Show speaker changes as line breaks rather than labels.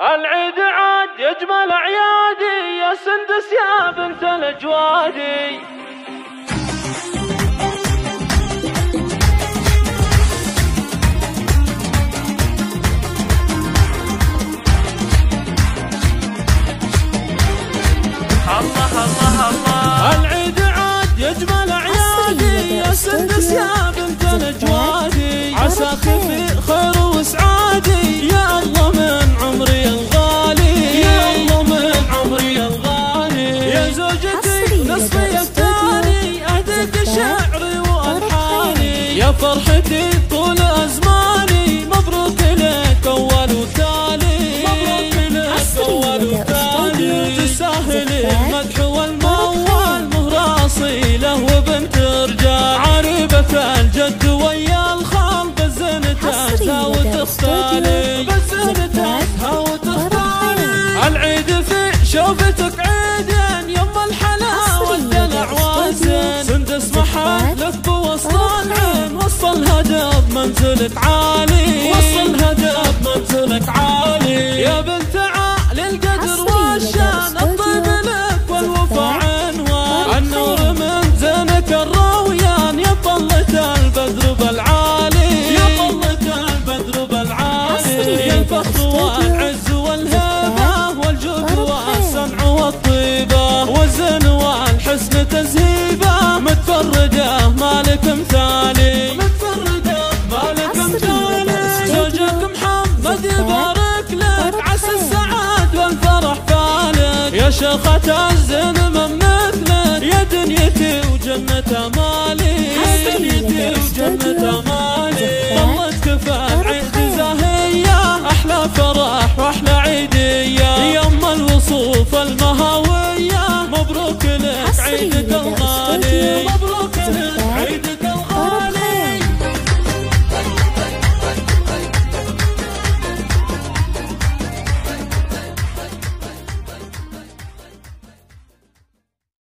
العيد عاد يجمل اعيادي يا سندس يا بنت الاجوادي. الله الله الله. العيد عاد يجمل اعيادي يا سندس يا بنت الاجوادي. عساك في خير وسعادي يا الله من عمري الغالي، يا الله من عمري الغالي. يا زوجتي نصفي الثاني اهديك شعري والحاني. يا فرحتي طول ازماني مبروك لك اول وتالي، مبروك لك اول وتالي. تسهلي المدح والموال مهر اصيله وبنت رجال. عريبة الجد ويا الخال بزنتها وتختالي، بزنتها وتختالي. العيد في شوفتك عيدين يم الحلا والدلع وازن. سندس محلك بوسط العين وصل هدف منزلك عالي، وصل هدف منزلك عالي. يا بنت عالي القدر والشان الطيب لك والوفا عنوان. النور من زينك الرويان يا طلة البدر بالعالي، يا طلة البدر بالعالي. يا الفخر والعز والهيبة والجود والصنع والطيبة والزين والحسن تزهيبة. متفردة مالك مثالي، متفردة مالك مثالي. زوجك محمد يبارك لك عسى السعاد والفرح فالك. يا شيخة الزين من مثلك يا دنيتي وجنة مالي، يا دنيتي وجنة مالي. طلت كفى العيد زاهية أحلى فرح وأحلى عيد